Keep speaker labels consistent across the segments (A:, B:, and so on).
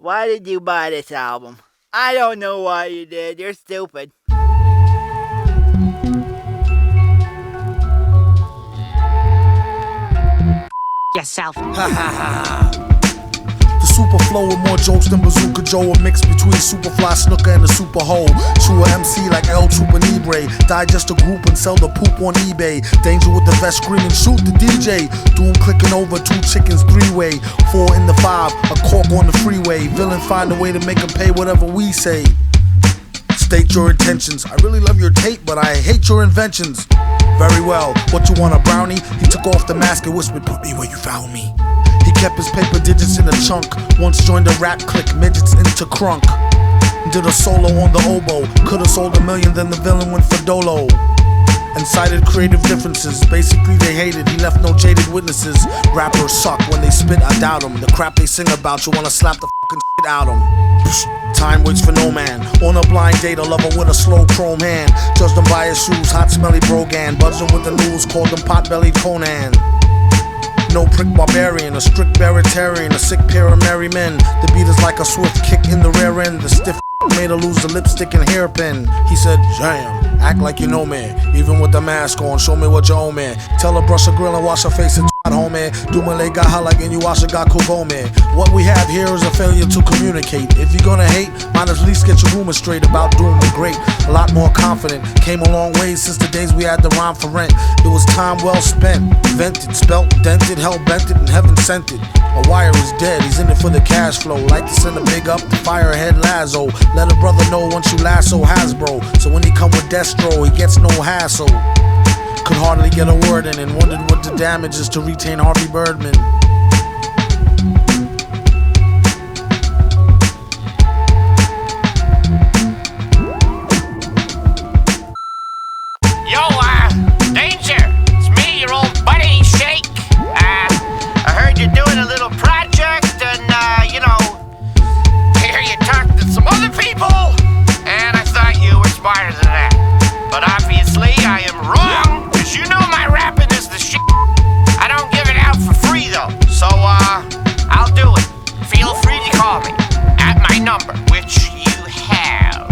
A: Why did you buy this album? I don't know why you did. You're stupid.
B: Yourself.
C: The super flow with more jokes than Bazooka Joe, a mix between Superfly Snooker and the Super Hole. True MC like El Chupa Libre, digest a group and sell the poop on eBay. Danger with the vest screaming, shoot the DJ. Doom clicking over, 2 chickens, 3-way. 4 in the 5, a cork on the freeway. Villain find a way to make him pay whatever we say. State your intentions. I really love your tape, but I hate your inventions. Very well, what you want, a brownie? He took off the mask and whispered, put me where you found me. He kept his paper digits in a chunk. Once joined a rap clique, midgets into crunk. Did a solo on the oboe. Could've sold $1 million, then the villain went for Dolo. And cited creative differences. Basically they hated, he left no jaded witnesses. Rappers suck, when they spit I doubt them. The crap they sing about, you wanna slap the fucking shit out them. Time waits for no man. On a blind date, a lover with a slow chrome hand. Judged him by his shoes, hot smelly brogan. Buzzing with the news, called him pot-bellied Conan. No prick barbarian, a strict baritarian, a sick pair of merry men. The beat is like a swift kick in the rear end. The stiff made her lose the lipstick and hairpin. He said, jam, act like you know me. Even with the mask on, show me what you owe me. Tell her brush her grill and wash her face and homie. Do my leg got hot like and you wash it got me. What we have here is a failure to communicate. If you're gonna hate, might at least get your rumors straight about doing the great. A lot more confident, came a long way since the days we had to rhyme for rent. It was time well spent, vented, spelt, dented, hell bent it, and heaven sent it. A wire is dead, he's in it for the cash flow. Like to send a big up to Firehead Lazo. Let a brother know once you lasso Hasbro. So when he come with Destro, he gets no hassle. Could hardly get a word in and wondered what the damage is to retain Harvey Birdman.
D: Yo, Danger, it's me, your old buddy, Shake. I heard you're doing a little project and, I hear you talking to some other people, and I thought you were smarter than that. But obviously, I am wrong. You know my rapping is the shit. I don't give it out for free though. So I'll do it. Feel free to call me at my number, which you have.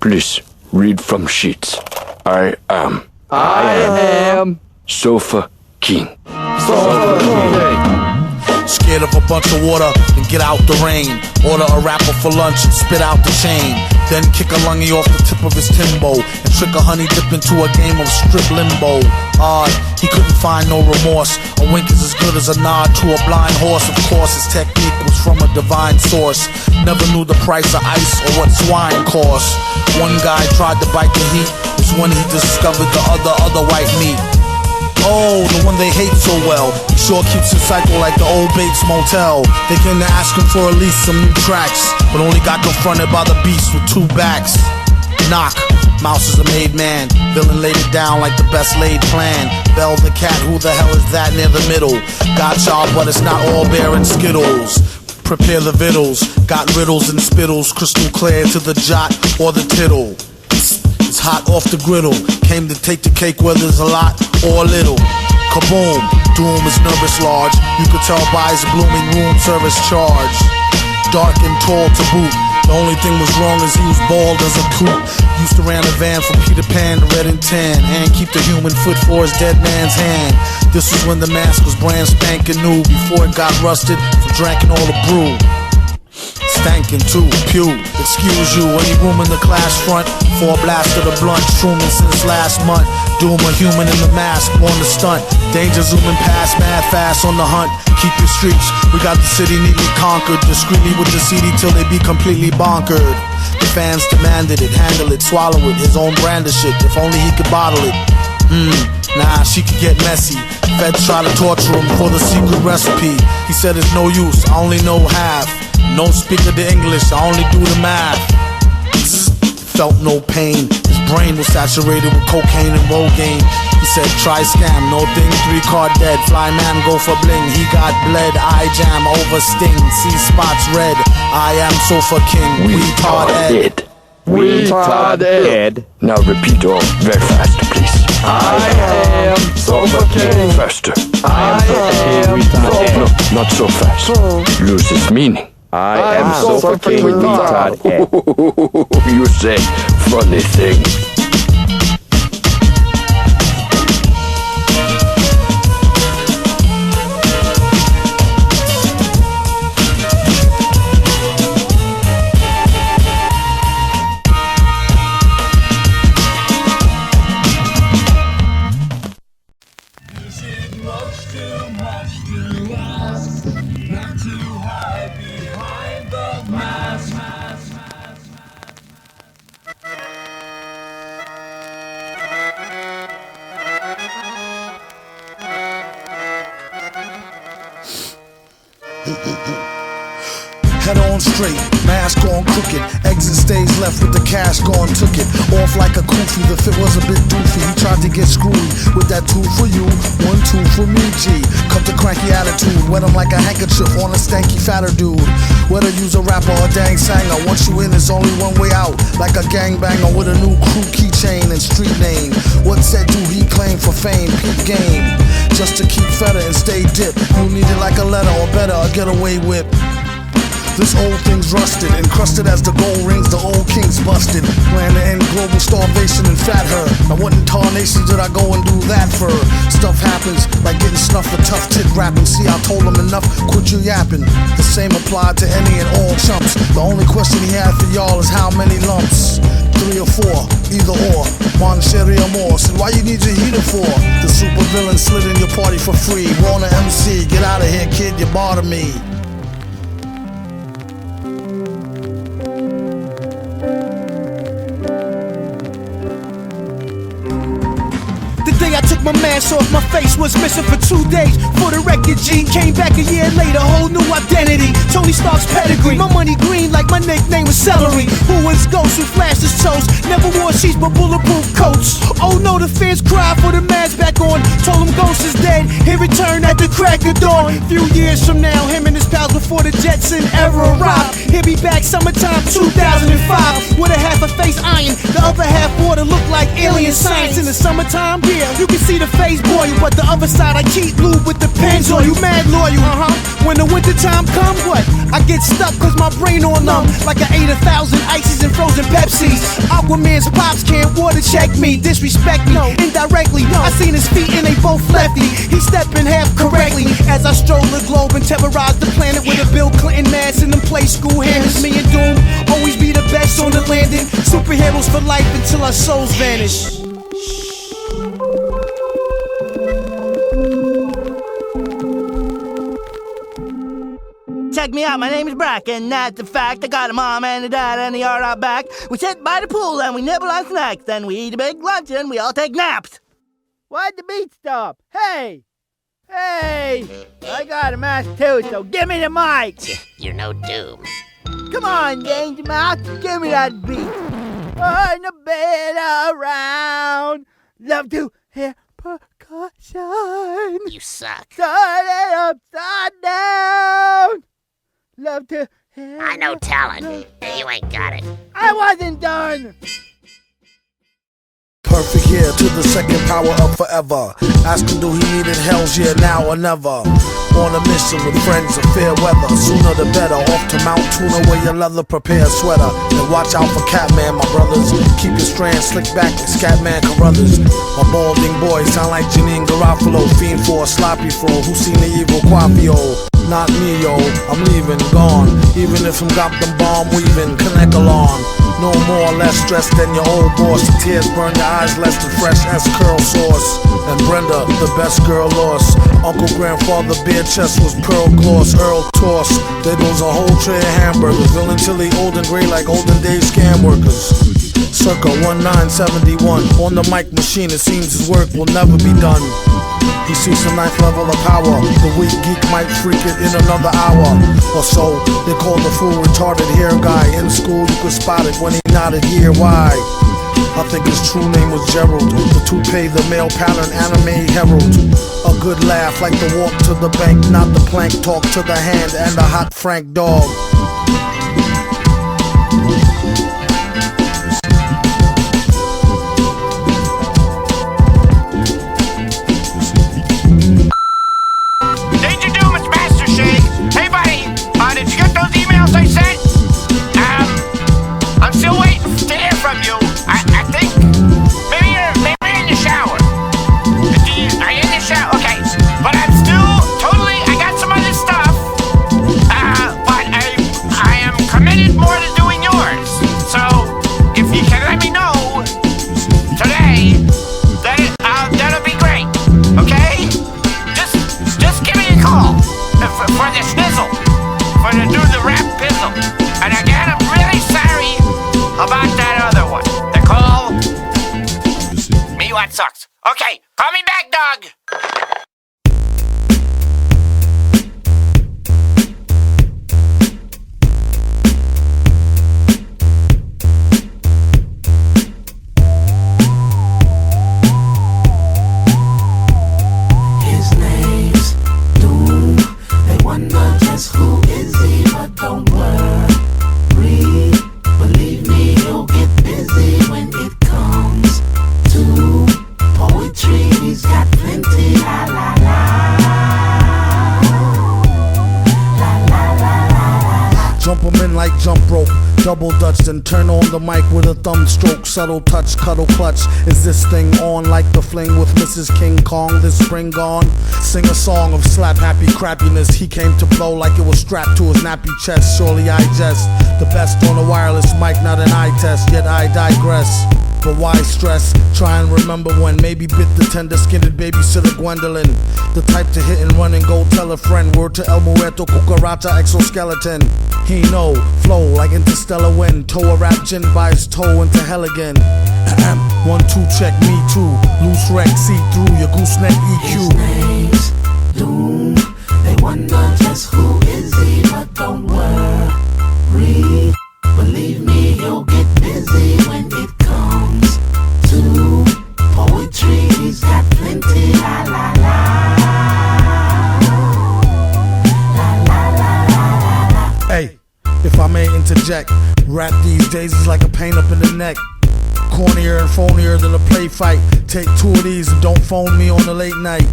E: Please read from sheets. I am Sofa King.
C: Scared of a bunch of water, then get out the rain. Order a rapper for lunch and spit out the chain. Then kick a lungy off the tip of his timbo and trick a honey dip into a game of strip limbo. Odd, he couldn't find no remorse. A wink is as good as a nod to a blind horse. Of course, his technique was from a divine source. Never knew the price of ice or what swine cost. One guy tried to bite the heat. It's when he discovered the other white meat. Oh, the one they hate so well. He sure keeps it cycle like the old Bates Motel. They came to ask him for at least some new tracks, but only got confronted by the beast with 2 backs. Knock, Mouse is a made man. Villain laid it down like the best laid plan. Bell the cat, who the hell is that near the middle? Got y'all, but it's not all bear and Skittles. Prepare the vittles, got riddles and spittles, crystal clear to the jot or the tittle. It's hot off the griddle, came to take the cake whether it's a lot or a little. Kaboom, Doom is nervous large, you could tell by his blooming room service charge. Dark and tall to boot, the only thing was wrong is he was bald as a coot. Used to ran a van from Peter Pan to Red and Tan, and keep the human foot for his dead man's hand. This was when the mask was brand spanking new, before it got rusted from drinking all the brew. Stankin' too, pew, excuse you, any room in the class front? 4 blast of the blunt, Truman since last month. Doom a human in the mask, on the stunt. Danger zooming past, mad fast on the hunt. Keep your streets, we got the city neatly conquered. Discreetly with the CD till they be completely bonkered. The fans demanded it, handle it, swallow it. His own brand of shit, if only he could bottle it. Nah, she could get messy. Feds try to torture him for the secret recipe. He said it's no use, I only know half. No speaker the English, I only do the math. Felt no pain, his brain was saturated with cocaine and Rogaine. He said try scam, no thing, 3 card dead. Fly man go for bling, he got bled. I jam over sting, see spots red. I am Sofa King, we taught Ed.
E: Retard Ed. Now repeat all very fast, please.
B: I am suffocating.
E: Faster.
B: I am
E: No, not so fast. Loses meaning.
B: I am suffocating retard Ed.
E: You say funny things.
C: Head on straight, mask on crooked. Exit stage left with the cash gone, took it. Off like a kufi, the fit was a bit doofy. He tried to get screwy with that 2 for you, 1, 2 for me, G. Cut the cranky attitude, wet him like a handkerchief on a stanky fatter dude. Whether use a rapper or dang sanger, once you in, it's only one way out. Like a gangbanger with a new crew keychain and street name. What said do he claim for fame? Peep game. Just to keep feta and stay dip. You need it like a letter or better, a getaway whip. This old thing's rusted, encrusted as the gold rings the old kings busted. Plan to end global starvation and fat her. Now what in tarnation did I go and do that for? Stuff happens, like getting snuffed for tough tit rapping. See, I told him enough, quit you yapping. The same applied to any and all chumps. The only question he had for y'all is how many lumps? 3 or 4, either or. Moncherie or more, so why you need your heater for? The super villain slid in your party for free. Warner MC, get out of here kid, you bother me.
F: The day I took my mask off, my face was missing for 2 days. For the record, Gene came back a year later, whole new identity. Tony Stark's pedigree, my money green like my nickname was Celery. Who was Ghost who flashed his toes? Never wore sheets but bulletproof coats. Oh no, the fans cried for the mask back on. Told him Ghost is dead, he returned at the crack of dawn. Few years from now, him and his pals before the Jetson era arrived. He'll be back summertime 2005 with a half a face iron, the other half water look like alien science. In the summertime, yeah, you can see the face boil, but the other side I keep lube with the pens on you, mad loyal. When the winter time come, what? I get stuck cause my brain on numb, like I ate 1,000 ices and frozen Pepsis. Aquaman's pops can't water check me, disrespect me indirectly. I seen his feet and they both lefty. He stepping half correctly as I stroll the globe and terrorize the planet with a Bill Clinton mask and them play school hammers. Me and Doom always be the best on the landing. Superheroes for life until our souls vanish.
A: Check me out, my name is Brack, and that's a fact. I got a mom and a dad and they are out back. We sit by the pool and we nibble on snacks. Then we eat a big lunch and we all take naps. Why'd the beat stop? Hey! Hey! I got a mask too, so give me the mic!
D: You're no Doom.
A: Come on, Danger Mouse, give me that beat. On the bed around, love to hear percussion.
D: You suck.
A: Turn it upside down. Love to hear.
D: I know talent. You ain't got it.
A: I wasn't done.
C: Perfect here to the second power of forever. Ask him do he need it, hell's yeah, now or never. On a mission with friends of fair weather. Sooner the better, off to Mount Tuna where your leather prepare a sweater. And watch out for Catman, my brothers. Keep your strands slicked back like Scatman Carruthers. My balding boys sound like Janine Garofalo. Fiend for a sloppy fro, who seen the evil Quaffio? Not me, yo, I'm leaving, gone. Even if I'm got them bomb weaving, connect along. No more or less stressed than your old boss. The tears burn your eyes less than fresh as curl sauce. And Brenda, the best girl lost. Uncle grandfather beer chest was pearl gloss. Earl toss, there goes a whole tray of hamburgers. Villain chili old and gray like olden days scam workers. Circa 1971, on the mic machine it seems his work will never be done. He seeks a ninth level of power. The weak geek might freak it in another hour or so. They call the fool retarded hair guy. In school you could spot it when he nodded here. Why? I think his true name was Gerald. The toupee, the male pattern anime herald. A good laugh like the walk to the bank, not the plank talk to the hand and a hot Frank dog.
D: Okay, call me back, dog.
G: His name's Doom. They wonder just who is he, but don't worry. Believe me, he'll get busy when it comes to poetry. He's got plenty. La la la. La la la la la.
C: Jump 'em in like jump rope, double dutch, then turn on the mic with a thumb stroke. Subtle touch, cuddle clutch. Is this thing on like the fling with Mrs. King Kong this spring gone? Sing a song of slap happy crappiness. He came to blow like it was strapped to his nappy chest. Surely I jest, the best on a wireless mic, not an eye test. Yet I digress. But why stress? Try and remember when maybe bit the tender-skinned babysitter Gwendolyn. The type to hit and run and go tell a friend. Word to El Muerto, Cucaracha, exoskeleton. He know, flow like interstellar wind. Toe a rap gin by his toe into hell again. 1, 2, check me too. Loose wreck, see through your gooseneck EQ.
G: His name's Doom. They wonder just who is he, but don't worry. Believe me, he'll get busy when it comes to poetry. He's got plenty. La la la. La la la la la.
C: Hey, if I may interject, rap these days is like a pain up in the neck. Cornier and phonier than a play fight. Take 2 of these and don't phone me on the late night.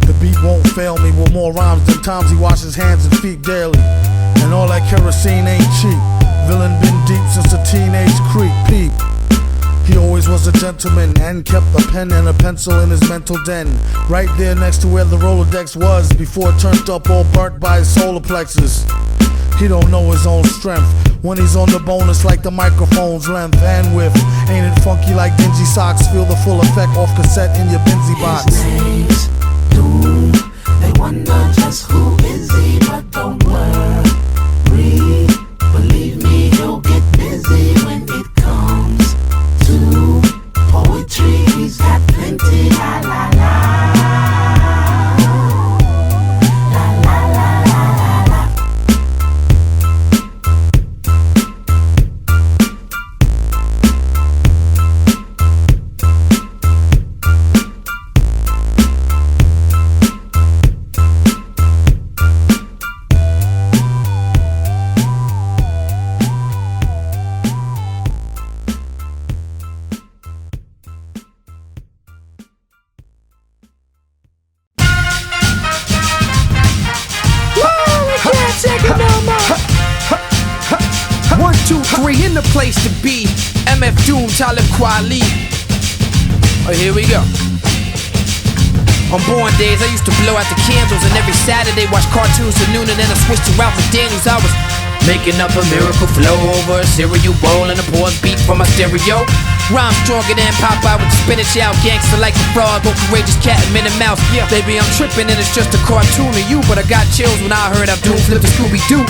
C: The beat won't fail me with more rhymes than times he washes hands and feet daily. And all that kerosene ain't cheap. Villain been deep since a teenage creep. Peep. He always was a gentleman and kept a pen and a pencil in his mental den. Right there next to where the Rolodex was before it turned up all burnt by his solar plexus. He don't know his own strength. When he's on the bonus like the microphone's length and width. Ain't it funky like dingy socks? Feel the full effect off cassette in your Benzie box.
G: His name's Doom. They wonder just who is he, but don't worry. Believe me, he'll get busy when it comes to poetry. He's got plenty. La la la. La la la la la la.
H: One, two, three, in the place to be. MF Doom, Talib Kweli. Oh, here we go. On born days, I used to blow out the candles, and every Saturday watch cartoons till noon, and then I switched to Ralph McDaniels. I was making up a miracle flow over a cereal bowl and a pause beat from my stereo. Rhyme stronger than Popeye with the spinach out. Gangster like a frog, or courageous cat and Minnie Mouse. Yeah, baby, I'm tripping and it's just a cartoon of you, but I got chills when I heard Abdul flip the Scooby-Doo.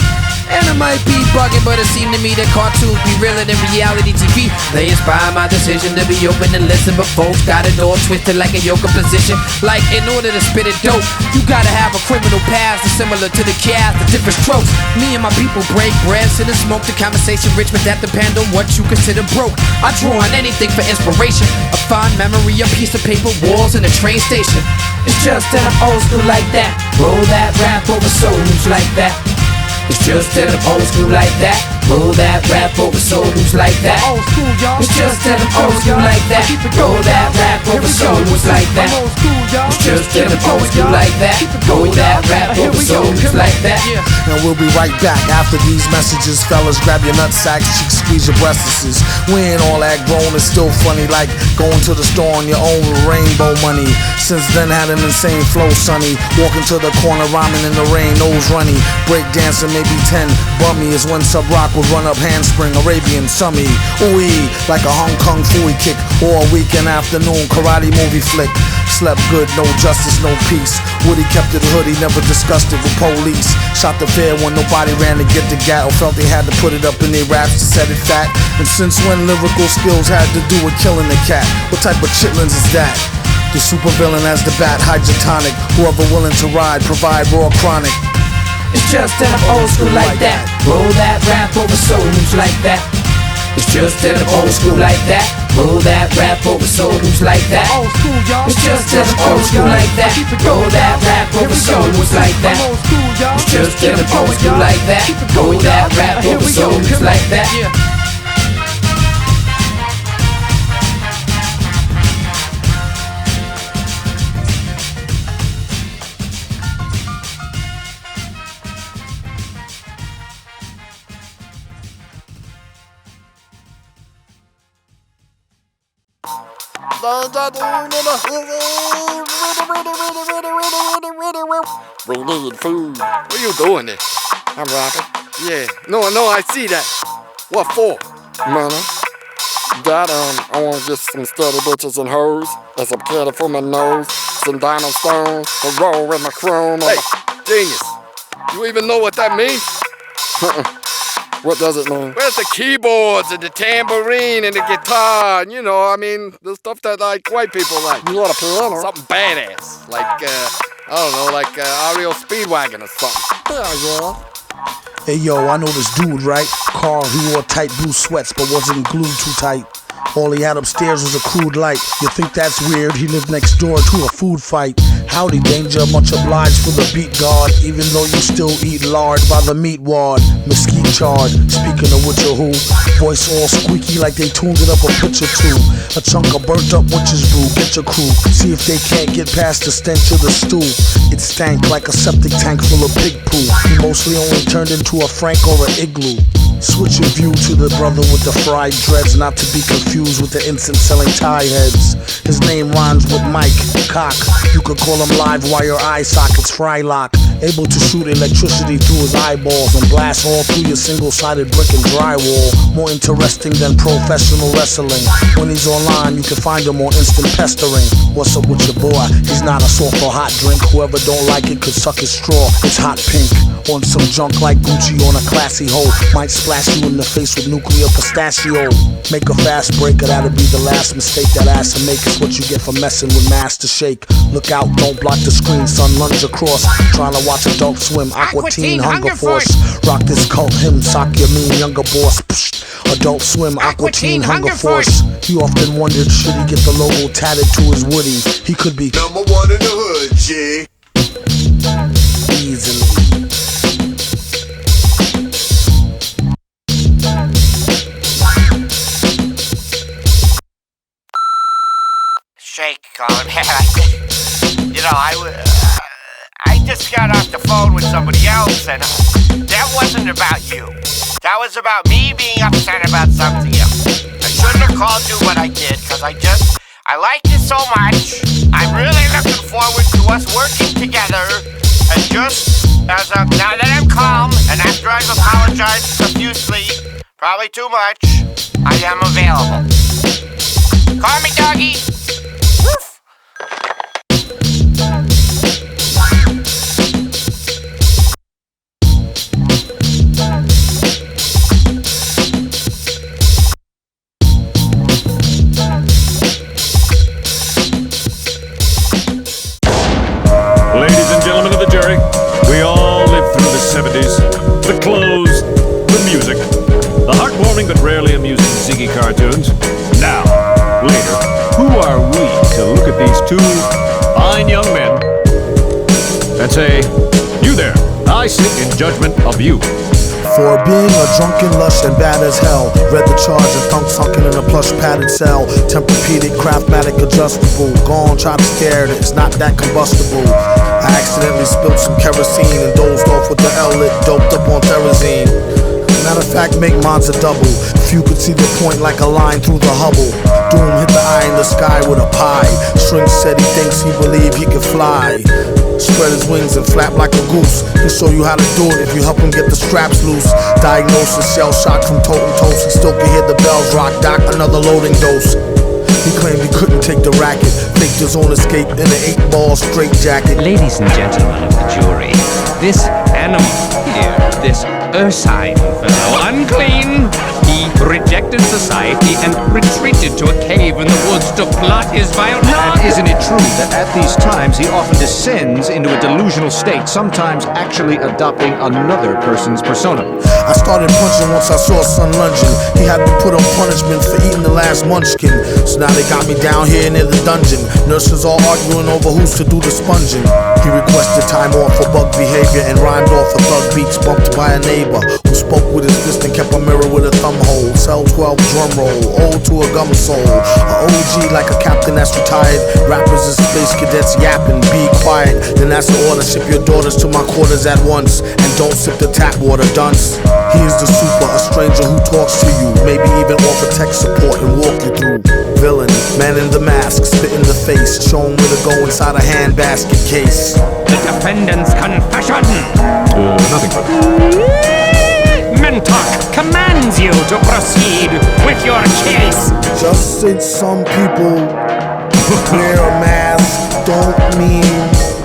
H: And I might be bugging, but it seemed to me that cartoons be realer than reality TV. They inspire my decision to be open and listen, but folks got it all twisted like a yoga position. Like, in order to spit it dope, you gotta have a criminal past that's similar to the cast, the different strokes. Me and my people break bread, sit and smoke the conversation rich, but that depend on what you consider broke. I draw on anything for inspiration, a fond memory, a piece of paper, walls, and a train station. It's just that I'm old school like that. Roll that rap over souls like that. It's just that I'm old school like that. Roll that rap over souls like that.
F: Old school, y'all.
H: It's just that I'm old school like that. Roll that rap over souls like that.
F: I'm old school, y'all.
H: It's just that I'm old school like that. Roll that rap over souls like that.
C: And we'll be right back after these messages. Fellas, grab your nutsacks, cheeks, squeeze your breasts. We ain't all that grown, it's still funny, like going to the store on your own with rainbow money. Since then had an insane flow, sonny. Walking to the corner, rhyming in the rain, nose runny. Break dancing, maybe 10. Bummy is when Sub Rock would run up handspring, Arabian summy. Ooh, like a Hong Kong Fooey kick, or a weekend afternoon karate movie flick. Slept good, no justice, no peace. Woody kept it hood, he never discussed it with police. Shot the fair when nobody ran to get the gat, or felt they had to put it up in their raps to set it fat. And since when lyrical skills had to do with killing the cat? What type of chitlins is that? The supervillain as the bat, hydrotonic. Whoever willing to ride, provide raw chronic.
H: It's just that I'm old school like that. Roll that rap over soul who's like that. It's just that I'm old school like that. Roll that rap over soul who's like that. It's just that I'm old school like that. Roll that rap over soul who's like that. It's just that I'm old school like that. Roll that rap over soul who's like that.
B: We need food. What are you doing there? I'm rapping. Yeah. No, I see that. What for? Money. That, I want to get some sturdy bitches and hoes, and some candy for my nose, some diamond stones, to roll with my chrome. Hey, genius. You even know what that means? What does it mean? Where's the keyboards and the tambourine and the guitar? And, you know, I mean, the stuff that, like, white people like.
C: You want a piano?
B: Something badass. Like, I don't know, like REO Speedwagon or something.
C: Yeah. Hey, yo, I know this dude, right? Carl, he wore tight blue sweats but wasn't glued too tight. All he had upstairs was a crude light. You think that's weird? He lived next door to a food fight. Howdy, danger, much obliged for the beat guard. Even though you still eat lard by the meat ward. Mesquite charred, speaking of which or who. Voice all squeaky like they tuned it up a pitch or two. A chunk of burnt up witch's brew, get your crew. See if they can't get past the stench of the stew. It stank like a septic tank full of pig poo. He mostly only turned into a Frank or an igloo. Switch your view to the brother with the fried dreads, not to be confused with the incense selling tie heads. His name rhymes with Mike, cock. You could call him live wire eye sockets, Frylock. Able to shoot electricity through his eyeballs and blast all through your single-sided brick and drywall. More interesting than professional wrestling. When he's online, you can find him on instant pestering. What's up with your boy? He's not a soft or hot drink. Whoever don't like it could suck his straw. It's hot pink. On some junk like Gucci on a classy hoe. Might splash you in the face with nuclear pistachio. Make a fast breaker, that'll be the last mistake that ass to make. Is what you get for messing with Master Shake. Look out, don't block the screen, son, lunge across. Trying to watch Adult Swim, Aqua Teen, Hunger Force. Rock this cult hymn, sock your mean younger boss. Psh. Adult Swim, Aqua Teen, Hunger Force. He often wondered, should he get the logo tatted to his woody? He could be
I: #1 in the hood, G.
C: Easily.
D: Shake, Colin. You know, I just got off the phone with somebody else, and that wasn't about you. That was about me being upset about something else. I shouldn't have called you, but I did, because I like you so much. I'm really looking forward to us working together. And just now that I'm calm, and after I've apologized profusely, probably too much, I am available. Call me, doggy. Woof.
J: Ladies and gentlemen of the jury, we all lived through the 70s. The clothes, the music, the heartwarming but rarely amusing Ziggy cartoons. Now, later, who are we to look at these two fine young men and say, you there, I sit in judgment of you.
C: For being a drunken lush and bad as hell. Read the charge and thunk sunken in a plush padded cell. Tempur-Pedic, Craftmatic adjustable. Gone, try to scare it, it's not that combustible. I accidentally spilled some kerosene and dozed off with the L-lit, doped up on Therazine. Matter of fact, make mines a double. If you could see the point like a line through the Hubble. Doom hit the eye in the sky with a pie. Shrink said he thinks he believe he can fly. Spread his wings and flap like a goose. He'll show you how to do it if you help him get the straps loose. Diagnosis, shell shock from totem toast. He still can hear the bells rock. Doc, another loading dose. He claimed he couldn't take the racket. Faked his own escape in an 8-ball straight jacket.
K: Ladies and gentlemen of the jury, this animal here, this ursine fellow, unclean, he rejected society and retreated to a cave in the woods to plot his vile plan.
L: And isn't it true that at these times he often descends into a delusional state, sometimes actually adopting another person's persona?
C: I started punching once I saw son lunging. He had been put on punishment for eating the last munchkin. So now they got me down here near the dungeon. Nurses all arguing over who's to do the sponging. He requested time off for bug behavior and rhymed off of thug beats bumped by a neighbor who spoke with his fist and kept a mirror with a thumb hole. Cell 12 drum roll, ode to a gum soul. A OG like a captain that's retired. Rappers and space cadets yapping, be quiet. Then that's the order, ship your daughters to my quarters at once. And don't sip the tap water, dunce. He is the super, a stranger who talks to you. Maybe even offer tech support and walk you through. Villain, man in the mask, spit in the face. Show him where to go inside a handbasket case.
K: The defendant's confession.
J: Nothing but.
K: Mentok commands you to proceed with your case.
C: Just since some people wear a mask don't mean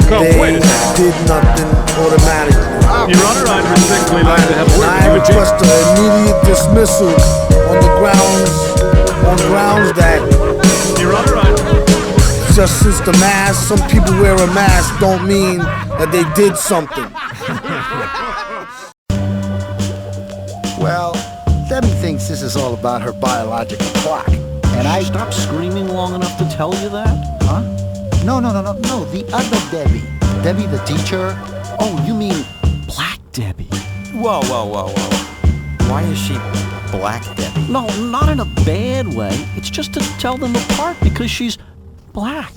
C: they did nothing automatically.
J: Your Honor, I'd respectfully like to have a word with
C: I
J: you, Chief.
C: request an immediate dismissal on grounds that
J: Your Honor,
C: just since the mask, some people wear a mask don't mean that they did something.
M: Well, Debbie thinks this is all about her biological clock. And I...
N: Stop screaming long enough to tell you that?
M: Huh? No, the other Debbie. Debbie the teacher. Oh, you mean
N: Black Debbie.
O: Whoa. Why is she Black Debbie?
N: No, not in a bad way. It's just to tell them apart because she's black.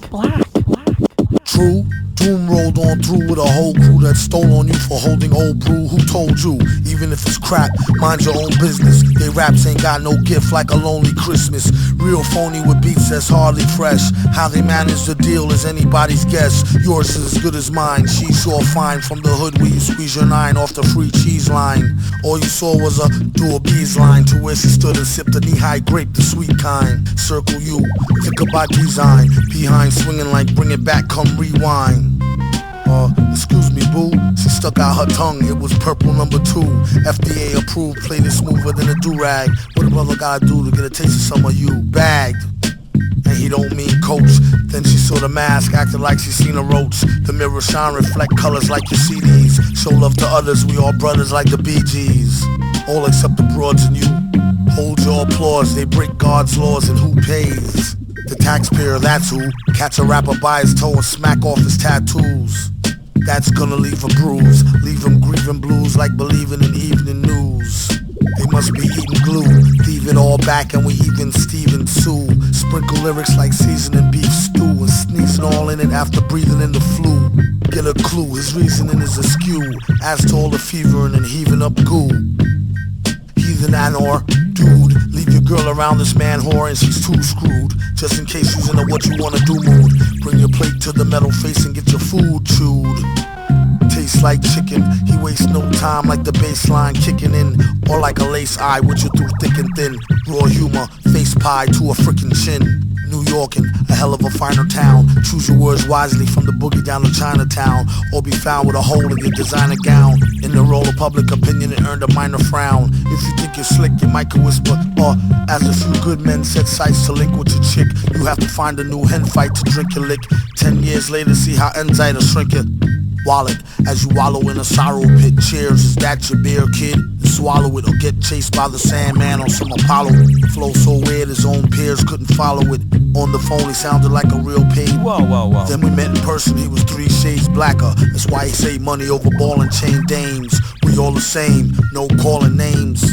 C: True, doom rolled on through with a whole crew that stole on you for holding old brew. Who told you? Even if it's crap, mind your own business. They raps ain't got no gift like a lonely Christmas. Real phony with beats that's hardly fresh. How they manage the deal is anybody's guess. Yours is as good as mine. She's sure fine from the hood where you squeeze your 9 off the free cheese line. All you saw was a do a bees line to where she stood and sipped a knee-high grape, the sweet kind. Circle you, think about design. Behind swinging like bring it back, come rewind. Excuse me, boo. She stuck out her tongue, it was purple number 2. FDA approved, played it smoother than a do-rag. What a brother gotta do to get a taste of some of you? Bagged. And he don't mean coach. Then she saw the mask, acted like she seen a roach. The mirror shine, reflect colors like your CDs. Show love to others, we all brothers like the Bee Gees. All except the broads and you. Hold your applause, they break God's laws and who pays? The taxpayer, that's who. Catch a rapper by his toe and smack off his tattoos. That's gonna leave a bruise, leave him grieving blues like believing in evening news. They must be eating glue, leave it all back and we even Steven Sue. Sprinkle lyrics like seasoning beef stew and sneezing all in it after breathing in the flu. Get a clue, his reasoning is askew, as to all the fevering and heaving up goo. Heathen Anor, dude, leave your girl around this man whore and she's too screwed. Just in case she's in a what you wanna do mood. Bring your plate to the metal face and get your food chewed. Tastes like chicken, he wastes no time like the bass line kicking in. Or like a lace eye with you through thick and thin. Raw humor, face pie to a frickin' chin. New Yorkin', a hell of a finer town. Choose your words wisely from the boogie down to Chinatown. Or be found with a hole in your designer gown. In the role of public opinion it earned a minor frown. If you think you're slick you might could whisper. Or as a few good men set sights to link with your chick. You have to find a new hen fight to drink your lick. 10 years later see how enzyme will shrink it. Wallet as you wallow in a sorrow pit. Cheers, is that your beer, kid? Swallow it or get chased by the Sandman on some Apollo. Flow so weird his own peers couldn't follow it. On the phone he sounded like a real paid.
O: Whoa.
C: Then we met in person, he was 3 shades blacker. That's why he say money over ball and chain dames. We all the same, no calling names.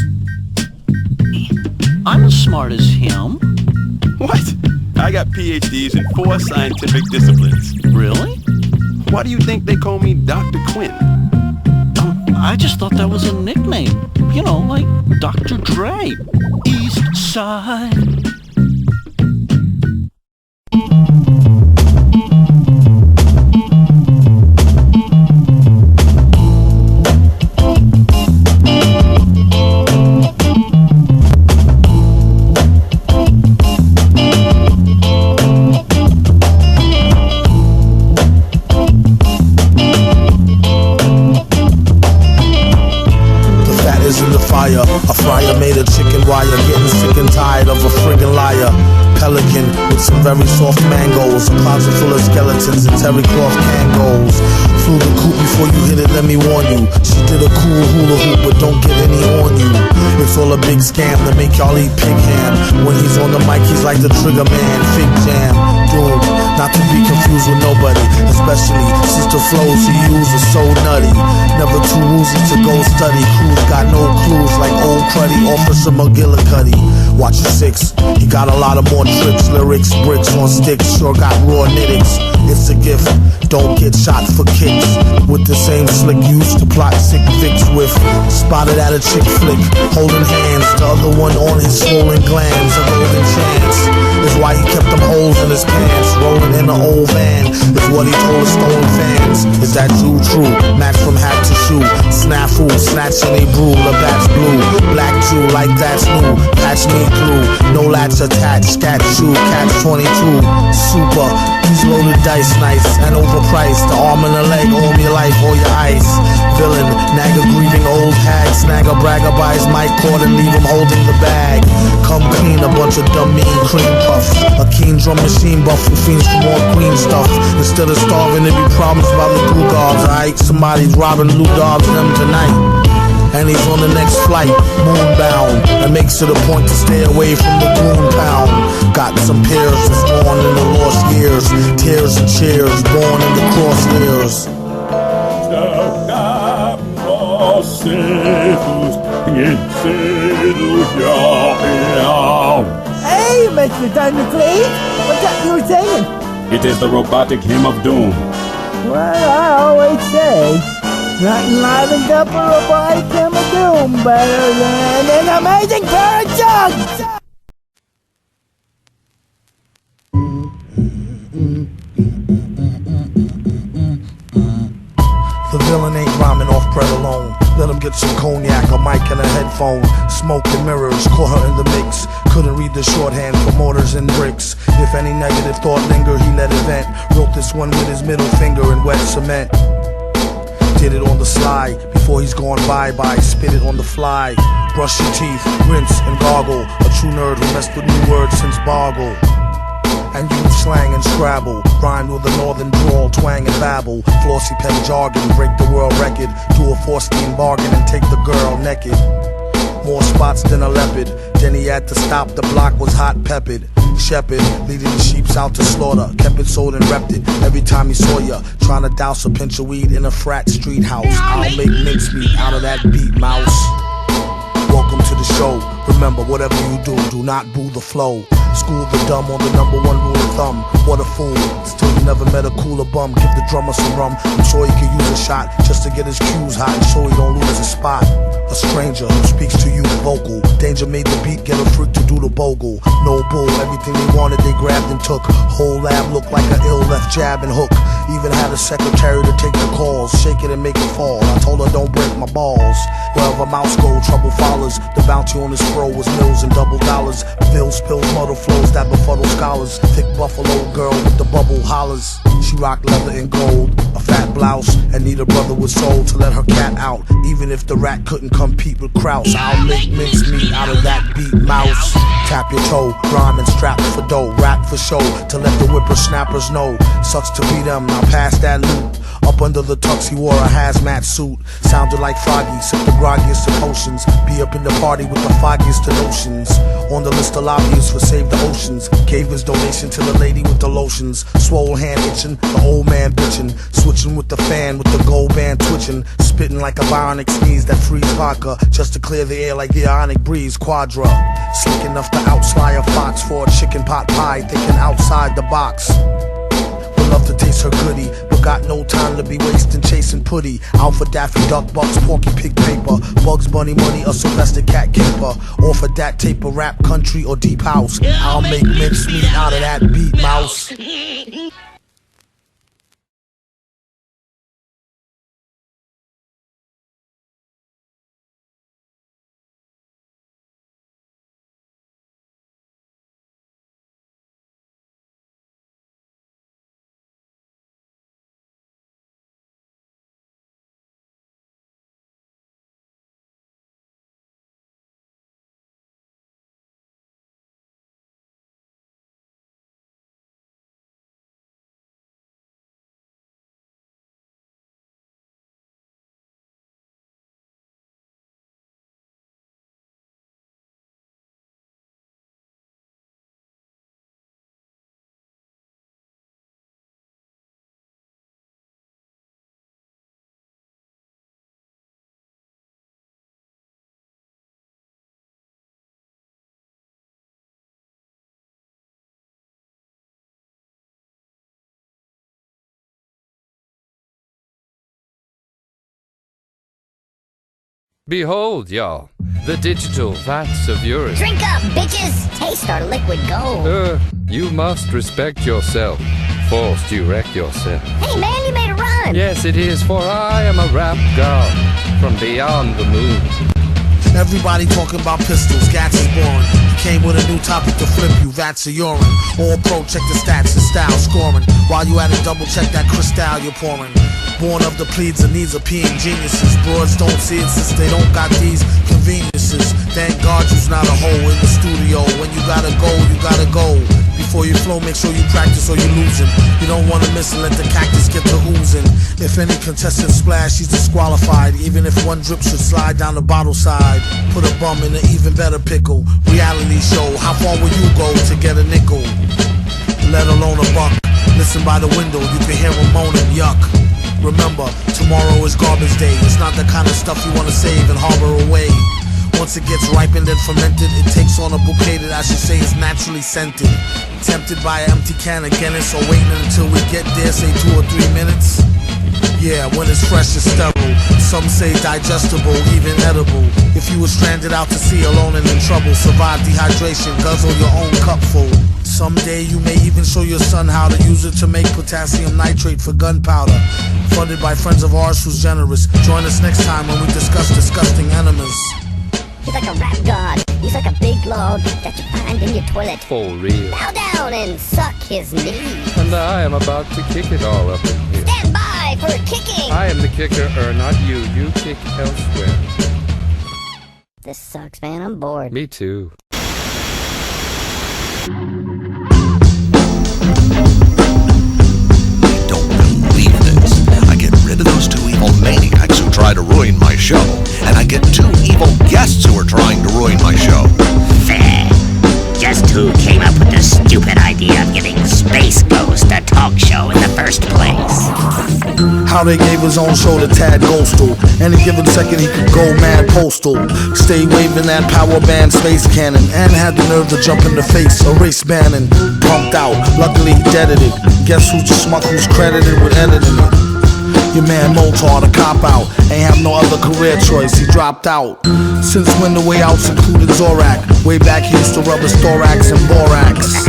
N: I'm as smart as him.
P: What? I got PhDs in 4 scientific disciplines.
N: Really?
P: Why do you think they call me Dr. Quinn?
N: I just thought that was a nickname. You know, like Dr. Dre. East Side.
C: wire. A fryer made a chicken wire, getting sick and tired of a friggin' liar. Pelican with some very soft mangoes, a closet full of skeletons and terry cloth Kangos. Flew the coop before you hit it, let me warn you. She did a cool hula hoop, but don't get any on you. It's all a big scam to make y'all eat pig ham. When he's on the mic, he's like the trigger man, fig jam. Doom, not to be confused with nobody, especially Sister Flows he uses so nutty. Never too woozy to go study. Crews got no clues like old cruddy Officer McGillicuddy. Watch your six, he got a lot of more tricks, lyrics, bricks on sticks, sure got raw knittings. It's a gift, don't get shot for kicks. With the same slick used to plot sick Vicks with. Spotted at a chick flick, holding hands, the other one on his swollen glands. A golden chance is why he kept them holes in his pants. Rolling in an old van is what he told his stolen fans. Is that true? Match from hat to shoe. Snafu, snatching a brew, Labatt's blue. Black Jew like that's new, patch me through. No latch attached, scat shoe, catch 22. Super, these loaded dice nice and overpriced. The arm and the leg, all your life, all your ice. Villain, nag a grieving old hag. Snag a bragger by his mic cord and leave him holding the bag. Come clean, a bunch of dumb mean cream puffs. A keen drum machine buff who fiends for more queen stuff. Instead of starving to be promised by the blue guards, alright? Somebody's robbing blue dogs them tonight. And he's on the next flight, moonbound, and makes it a point to stay away from the goon pound. Got some peers that's born in the lost years, tears and cheers, born in the crosshairs.
A: Hey, Mr. Thundercleave, what's that you were saying?
Q: It is the robotic hymn of doom.
A: Well, I always say, nothing livens up a robotic hymn of doom better than an amazing pair of jugs!
C: The villain ain't rhyming off bread alone. Let him get some cognac, a mic and a headphone. Smoke and mirrors, caught her in the mix. Couldn't read the shorthand for mortars and bricks. If any negative thought lingered, he let it vent. Wrote this one with his middle finger in wet cement. Did it on the sly, before he's gone bye-bye. Spit it on the fly. Brush your teeth, rinse and gargle. A true nerd who messed with new words since Boggle. And use slang and scrabble. Rhyme with a northern drawl, twang and babble. Flossy pen jargon, break the world record. Do a 4-steam bargain and take the girl naked. More spots than a leopard. Then he had to stop, the block was hot peppered. Shepherd, leading the sheeps out to slaughter. Kept it sold and repped it every time he saw ya. Trying to douse a pinch of weed in a frat street house. I'll make mincemeat out of that beat, mouse. Welcome to the show. Remember, whatever you do not boo the flow. School the dumb on the #1 rule of thumb. What a fool, still you never met a cooler bum. Give the drummer some rum, I'm sure he could use a shot just to get his cues hot and so he don't lose his spot. A stranger who speaks to you vocal. Danger made the beat, get a freak to do the bogle. No bull, everything they wanted they grabbed and took. Whole lab looked like an ill left jab and hook. Even had a secretary to take the calls, shake it and make it fall. I told her don't break my balls. Wherever mouse go, trouble follows. The bounty on his fro was mills and double dollars. Bill spills muddle flows that befuddle scholars. Thick buffalo girl with the bubble hollers. She rocked leather and gold, a fat blouse, and need a brother with soul to let her cat out. Even if the rat couldn't compete with Kraus, I'll make mincemeat out of that beat, mouse. Tap your toe, rhyme and strap for dough, rap for show, to let the whippersnappers know. Sucks to be them, now pass that loop. Up under the tux he wore a hazmat suit. Sounded like Froggy, sipped the groggiest of potions. Be up in the party with the foggiest of notions. On the list of lobbyists for Save the Oceans. Gave his donation to the lady with the lotions. Swole hand itching, the old man bitching. Switching with the fan with the gold band twitching. Spitting like a bionic sneeze that frees vodka. Just to clear the air like the ionic breeze, Quadra. Slick enough to outslide a fox for a chicken pot pie. Thinking outside the box. Love to taste her goodie, but got no time to be wasting chasing putty. Out for Daffy Duck Bucks, Porky Pig paper, Bugs Bunny money, a Sylvester Cat caper. Or for that taper, rap, country, or deep house. I'll make mincemeat out of that beat, mouse.
K: Behold, y'all, the digital vats of urine.
R: Drink up, bitches! Taste our liquid gold.
K: You must respect yourself. Forced you wreck yourself.
R: Hey man, you made a rhyme!
K: Yes, it is, for I am a rap god from beyond the moon.
C: Everybody talking about pistols, Gats is boring. He came with a new topic to flip you, vats of urine. All pro, check the stats and style scoring. While you at it, double check that crystal you're pouring. Born of the pleads and needs of peeing geniuses. Broads don't see it since they don't got these conveniences. Thank God you's not a hoe in the studio. When you gotta go, you gotta go. Before you flow, make sure you practice or you're losing. You don't wanna miss and let the cactus get to oozing. If any contestant splash, she's disqualified. Even if one drip should slide down the bottle side. Put a bum in an even better pickle. Reality show, how far will you go to get a nickel? Let alone a buck. Listen by the window, you can hear him moaning, yuck. Remember, tomorrow is garbage day. It's not the kind of stuff you wanna save and harbor away. Once it gets ripened and fermented, it takes on a bouquet that I should say is naturally scented. Tempted by an empty can of Guinness, or waiting until we get there, say 2 or 3 minutes. Yeah, when it's fresh, it's sterile. Some say digestible, even edible. If you were stranded out to sea alone and in trouble, survive dehydration, guzzle your own cupful. Someday you may even show your son how to use it to make potassium nitrate for gunpowder. Funded by friends of ours who's generous. Join us next time when we discuss disgusting enemas.
R: He's like a rap god. He's like a big log that you find in your toilet.
K: For real.
R: Bow down and suck his knees.
K: And I am about to kick it all up in here.
R: Stand by for kicking.
K: I am the kicker, not you. You kick elsewhere.
R: This sucks, man. I'm bored.
K: Me too.
S: Don't believe this. I get rid of those 2 evil maniacs who try to ruin my show, and I get 2 evil guests who are trying to ruin my show.
D: Fair. Just who came up with the stupid idea of giving Space Ghost a talk show in the first place?
C: How they gave his own show to Tad Ghostal. Any given second he could go mad postal. Stay waving that power band space cannon. And had the nerve to jump in the face of Race Bannon. Pumped out, luckily he deaded it. Guess who's the schmuck who's credited with editing it? Your man Motar, the cop out. Ain't have no other career choice, he dropped out. Since when the way outs included Zorak. Way back he used to rub his thorax and borax.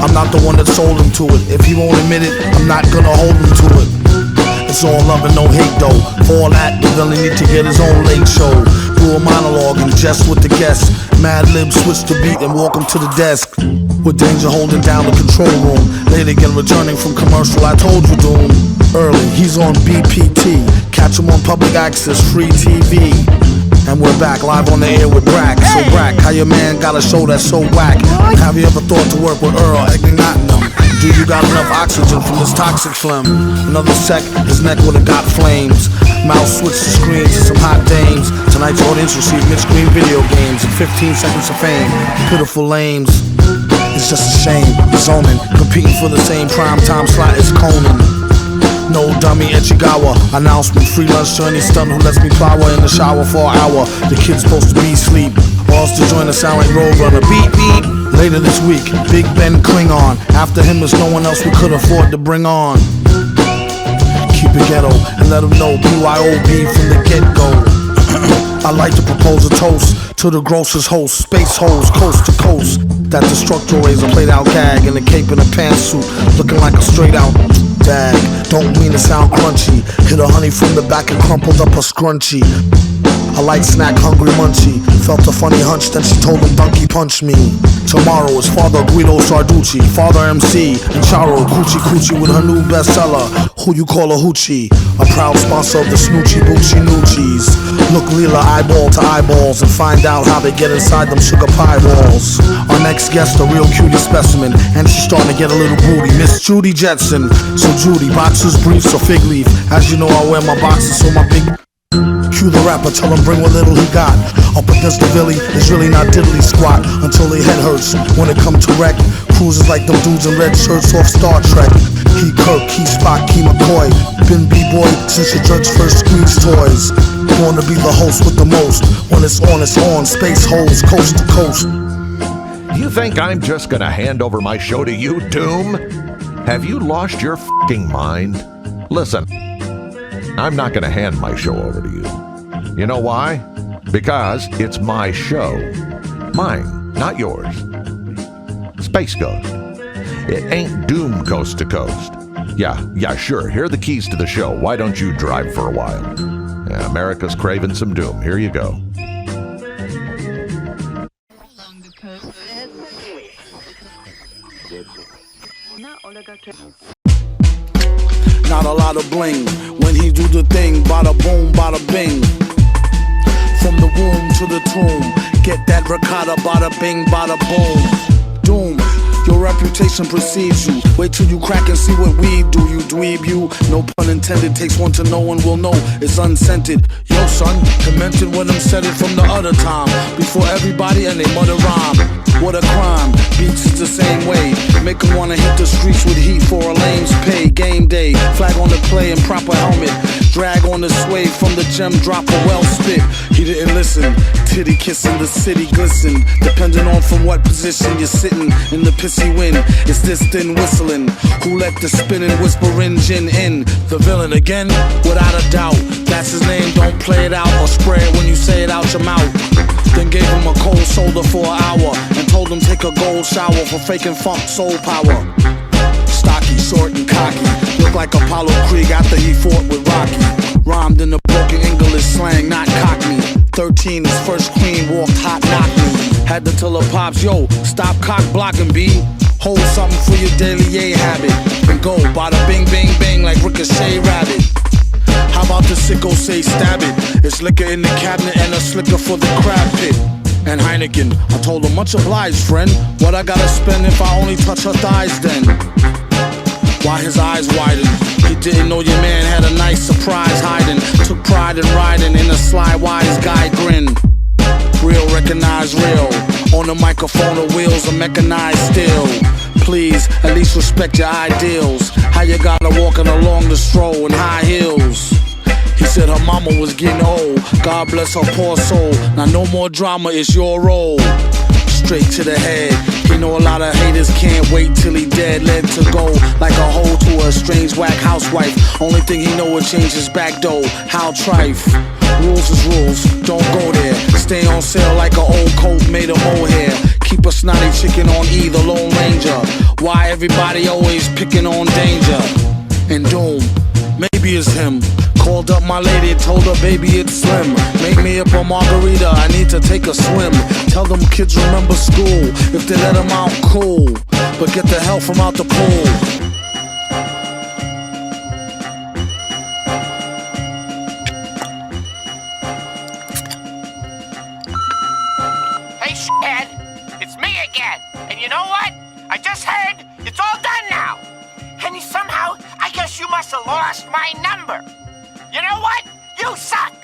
C: I'm not the one that sold him to it. If he won't admit it, I'm not gonna hold him to it. It's all love and no hate though. For all that, the villain need to get his own late show. Do a monologue and jest with the guests. Mad Lib switch the beat and walk him to the desk. With Danger holding down the control room. Late again returning from commercial, I told you doom. Early, he's on BPT. Catch him on public access, free TV. And we're back live on the air with Brack. So Brack, how your man got a show that's so whack? Have you ever thought to work with Earl igniting him? Do you got enough oxygen from this toxic phlegm? Another sec, his neck would've got flames. Mouse switched the screen to some hot dames. Tonight's audience received mid-screen video games and 15 seconds of fame. Pitiful lames. It's just a shame. Zoning, competing for the same prime time slot as Conan. No dummy Ichigawa. Announcement, free lunch to any stunt who lets me flower in the shower for an hour. The kid's supposed to be asleep. Balls to join the sound like Roadrunner. Beep beep. Later this week, Big Ben Klingon. After him there's no one else we could afford to bring on. Keep it ghetto and let them know BYOB from the get-go. I like to propose a toast to the grossest host, space hoes, coast to coast. That destructor razor played out gag in a cape and a pantsuit, looking like a straight out dag. Don't mean to sound crunchy. Hit a honey from the back and crumpled up her scrunchie. A light snack, hungry munchie. Felt a funny hunch, then she told him donkey punch me. Tomorrow is Father Guido Sarducci, Father MC, and Charo Coochie Coochie with her new bestseller, Who You Call a Hoochie. A proud sponsor of the Snoochie Boochie Noochies. Look Leela eyeball to eyeballs and find out how they get inside them sugar pie walls. Our next guest, a real cutie specimen, and she's starting to get a little booty, Miss Judy Jetson. So Judy, boxers, briefs, or fig leaf. As you know, I wear my boxers, so my big cue the rapper, tell him bring what little he got. Up against the Billy, it's really not diddly squat until their head hurts. When it come to wreck, cruises like them dudes in red shirts off Star Trek. Key Kirk, Key Spock, Key McCoy. Been B-boy since your judge first squeezed toys. Born to be the host with the most. When it's on, space holes, coast to coast.
S: You think I'm just gonna hand over my show to you, Doom? Have you lost your f***ing mind? Listen, I'm not gonna hand my show over to you. You know why? Because it's my show. Mine, not yours. Space Ghost. It ain't doomed coast to coast. Yeah, sure. Here are the keys to the show. Why don't you drive for a while? Yeah, America's craving some doom. Here you go.
C: Not a lot of bling when he do the thing. Bada boom, bada bing. From the womb to the tomb, get that ricotta, bada bing, bada boom. Doom. Your reputation precedes you. Wait till you crack and see what we do, you dweeb, you. No pun intended, takes one to know one will know. It's unscented. Yo, son, commented when I'm said it from the other time. Before everybody and they mother rhyme. What a crime, beats is the same way. Make 'em wanna hit the streets with heat for a lame's pay. Game day, flag on the play and proper helmet. Drag on the sway from the gem dropper, well spit. He didn't listen, titty kissing, the city glisten. Depending on from what position you're sitting in the pissy wind. It's this thin whistling. Who let the spinning whispering gin in? The villain again? Without a doubt, that's his name, don't play it out or spray it when you say it out your mouth. Then gave him a cold shoulder for an hour and told him take a gold shower for faking funk soul power. Stocky, short and cocky, looked like Apollo Creed after he fought with Rocky. Rhymed in the broken English slang, not cockney. 13, his first queen walked hot, knock me. Had to tell her pops, yo, stop cock blocking, B. Hold something for your daily A habit and go bada bing, bing, bang like Ricochet Rabbit. How about the sicko say stab it? It's liquor in the cabinet and a slicker for the crab pit. And Heineken, I told him much obliged, friend. What I gotta spend if I only touch her thighs then? Why his eyes widened? He didn't know your man had a nice surprise hiding. Took pride in riding in a sly wise guy grin. Real recognize real. On the microphone the wheels are mechanized still. Please, at least respect your ideals. How you gotta walking along the stroll in high heels. He said her mama was getting old. God bless her poor soul. Now no more drama, it's your role. Straight to the head. He know a lot of haters can't wait till he dead. Led to go like a hoe to a strange whack housewife. Only thing he know would change his back door. How trife. Rules is rules, don't go there. Stay on sale like an old coat made of mohair. Keep a snotty chicken on either Lone Ranger. Why everybody always picking on danger? And doom, maybe it's him. Called up my lady, told her baby it's slim. Make me up a margarita, I need to take a swim. Tell them kids remember school. If they let them out, cool. But get the hell from out the pool.
D: Shithead, it's me again. And you know what? I just heard it's all done now. And somehow, I guess you must have lost my number. You know what? You suck.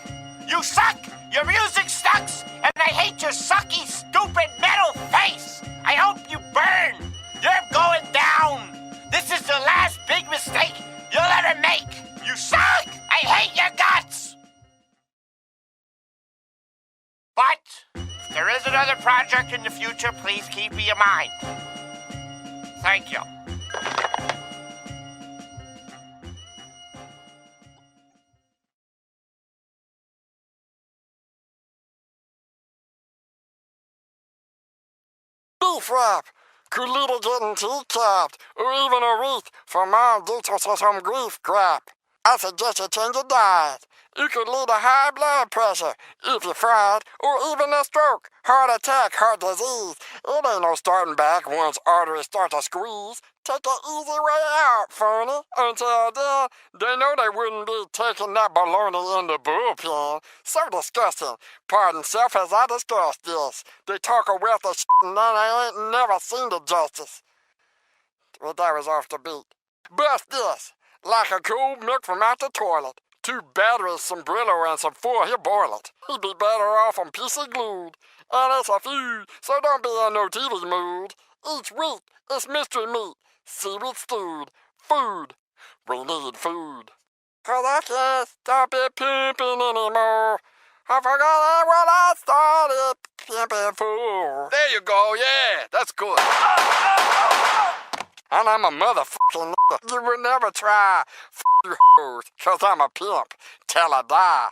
D: You suck. Your music sucks. And I hate your sucky, stupid metal face. I hope you burn. You're going down. This is the last big mistake you'll ever make. You suck. I hate your guts. But if there is another project in the future, please keep me in mind. Thank you.
B: Beef wrap. Could little getting tea-capped, or even a wreath for mom due to some grief crap. I suggest you change your diet. It could lead to high blood pressure if you're fried, or even a stroke, heart attack, heart disease. It ain't no starting back once arteries start to squeeze. Take an easy way out, phony. Until then, they know they wouldn't be taking that baloney in the bullpen. So disgusting. Pardon self as I discuss this. They talk a wealth of shit and then I ain't never seen the justice. Well, that was off the beat. Bust this. Like a cold milk from out the toilet. 2 batteries, some Brillo, and some 4, he'll boil it. He'd be better off on PC glued. And it's a feud, so don't be in no TV mood. Each week, it's mystery meat, seaweed stewed, food. We need food. 'Cause I can't stop it pimping anymore. I forgot what I started pimping for.
T: There you go, yeah, that's good.
B: And I'm a motherfucking nigga. You would never try. F you hoes, 'cause I'm a pimp till I die.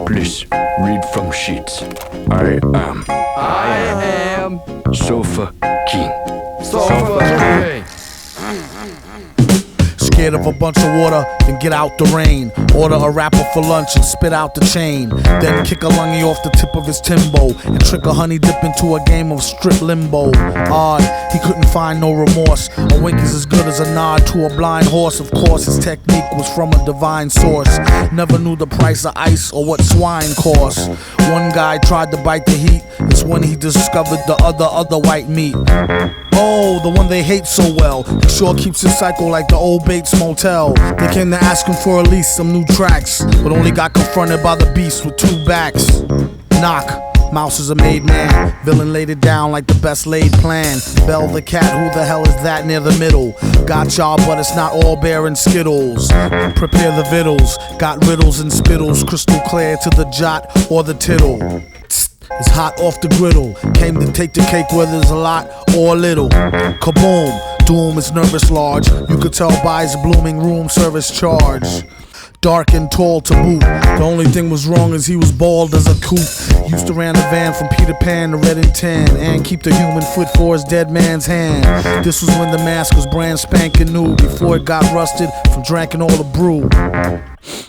E: Please, read from sheets. I am Sofa King.
C: Sofa King. Scared of a bunch of water, then get out the rain. Order a rapper for lunch and spit out the chain. Then kick a lungy off the tip of his Timbo and trick a honey dip into a game of strip limbo. Odd, he couldn't find no remorse. A wink is as good as a nod to a blind horse. Of course, his technique was from a divine source. Never knew the price of ice or what swine costs. One guy tried to bite the heat. It's when he discovered the other white meat. Oh, the one they hate so well. He sure keeps his cycle like the old Bates Motel. They came to ask him for at least some new tracks, but only got confronted by the beast with two backs. Knock. Mouse is a made man. Villain laid it down like the best laid plan. Bell the cat, who the hell is that near the middle? Got y'all, but it's not all bear and skittles. Prepare the vittles. Got riddles and spittles. Crystal clear to the jot or the tittle. It's hot off the griddle. Came to take the cake whether there's a lot or a little. Kaboom, doom is nervous large. You could tell by his blooming room service charge. Dark and tall to boot. The only thing was wrong is he was bald as a coot. Used to ran the van from Peter Pan to Red and Tan, and keep the human foot for his dead man's hand. This was when the mask was brand spanking new, before it got rusted from drinking all the brew.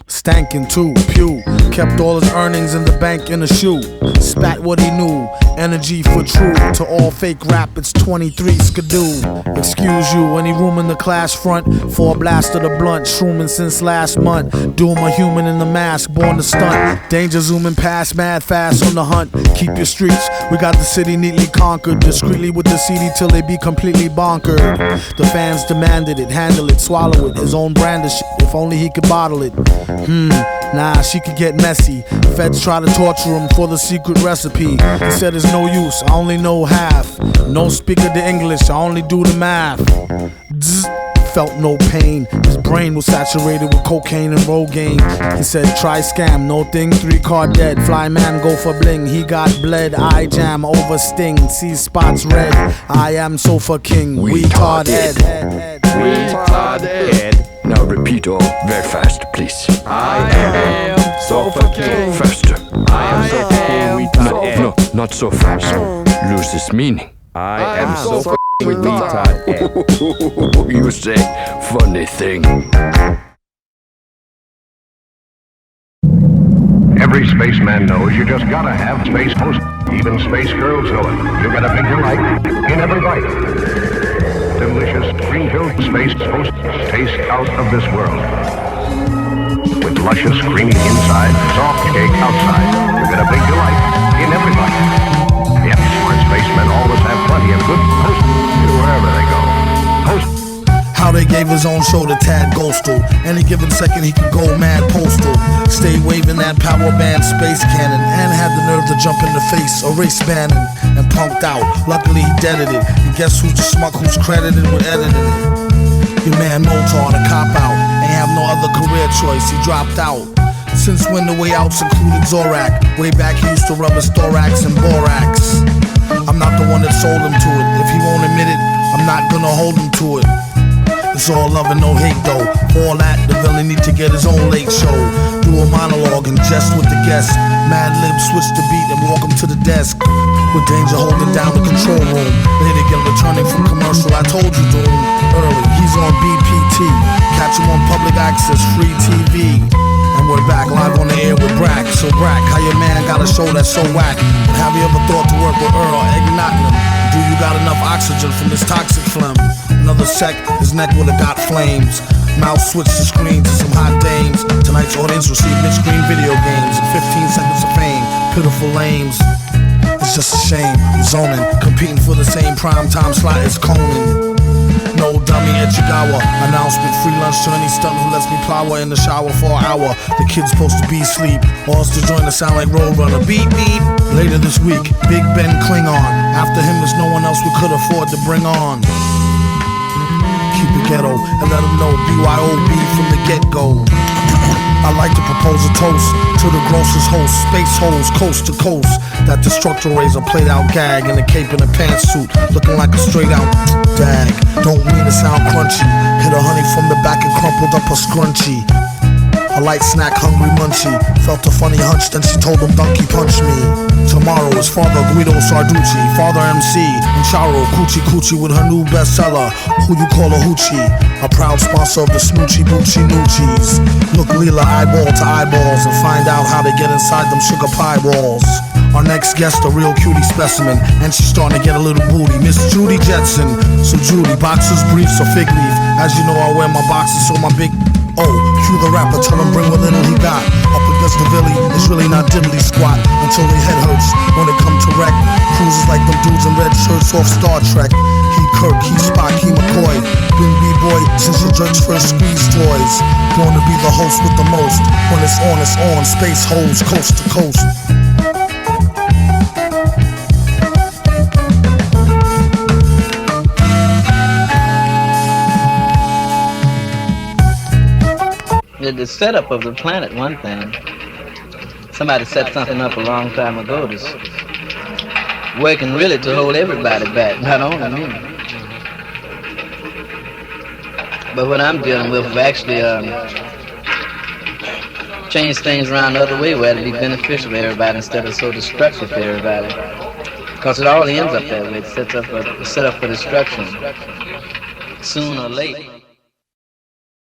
C: Stankin' too, pew. Kept all his earnings in the bank in a shoe. Spat what he knew, energy for true. To all fake rap, it's 23 skidoo. Excuse you, any room in the class front for a blast of the blunt. Shrooming since last month. Doom a human in the mask, born to stunt. Danger zooming past, mad fast on the hunt. Keep your streets, we got the city neatly conquered. Discreetly with the CD till they be completely bonkered. The fans demanded it, handle it, swallow it. His own brand of shit, if only he could bottle it. Nah, she could get messy. Feds try to torture him for the secret recipe. He said it's no use, I only know half. No speaker the English, I only do the math. Zzz, felt no pain. His brain was saturated with cocaine and Rogaine. He said try scam, no thing, 3 card dead. Fly man go for bling, he got bled. I jam over sting, see spots red. I am Sofa King, we tarded.
E: Now repeat all very fast, please.
C: I am
E: Sofa King. Faster. I am Sofa King. No, not so fast. Loses meaning.
K: I am Sofa King.
E: You say funny thing.
U: Every spaceman knows you just gotta have Space Post. Even space girls know it. You got a big delight in every bite. Delicious cream-filled Space Post taste out of this world. With luscious, creamy inside, soft cake outside. You get a big delight in every bite. Yep, smart spacemen always have plenty of good Post wherever they go. Post.
C: How they gave his own show to Tad Ghostal. Any given second he could go mad postal. Stay waving that power band space cannon, and had the nerve to jump in the face of race banning and punked out. Luckily he deaded it. And guess who's the schmuck who's credited with editing it? Your man Motar, the cop out. Ain't have no other career choice, he dropped out. Since when the way outs included Zorak. Way back he used to rub his thorax and borax. I'm not the one that sold him to it. If he won't admit it, I'm not gonna hold him to it. It's all love and no hate though. For all that, the villain need to get his own late show. Do a monologue and jest with the guests. Mad Lib switch the beat and walk him to the desk. With Danger holding down the control room. Later again returning from commercial, I told you Doom. Early, he's on BPT. Catch him on public access, free TV. And we're back live on the air with Brack. So Brack, how your man got a show that's so whack? But have you ever thought to work with Earl Eggnottingham? Do you got enough oxygen from this toxic phlegm? Another sec, his neck would've got flames. Mouse switched the screen to some hot dames. Tonight's audience received mid-screen video games and 15 seconds of fame. Pitiful lames. It's just a shame. Zoning, competing for the same primetime slot as Conan. No dummy Echigawa. Announcement, free lunch to any stunt who lets me plow in the shower for an hour. The kid's supposed to be asleep. All's to join the sound like Roadrunner. Beep beep. Later this week, Big Ben Klingon. After him there's no one else we could afford to bring on. Keep it ghetto and let them know BYOB from the get-go. I like to propose a toast to the grossest host, space holes coast to coast. That destructor razor played out gag in a cape and a pantsuit, looking like a straight out dag. Don't mean to sound crunchy. Hit a honey from the back and crumpled up a scrunchie. A light snack, hungry munchie. Felt a funny hunch, then she told him donkey punch me. Tomorrow is Father Guido Sarducci, Father MC, and Charo Coochie Coochie with her new bestseller, Who You Call a Hoochie. A proud sponsor of the Smoochie Boochie Noochies. Look Leela eyeball to eyeballs and find out how to get inside them sugar pie balls. Our next guest, a real cutie specimen, and she's starting to get a little booty. Miss Judy Jetson. So Judy, boxers, briefs, or fig leaf. As you know, I wear my boxers, so my big cue the rapper, tell him bring what little he got. Up against the Billy, it's really not diddly squat until their head hurts when it come to wreck. Cruises like them dudes in red shirts off Star Trek. He Kirk, he Spock, he McCoy. Been B-boy since the jerks first squeeze toys. Born to be the host with the most. When it's on, space holes coast to coast.
G: The setup of the planet, one thing. Somebody set something up a long time ago that's working really to hold everybody back, not only me. But what I'm dealing with will actually change things around the other way where it'll be beneficial to everybody instead of so destructive for everybody. Because it all ends up that way. It sets up a setup for destruction, soon or late.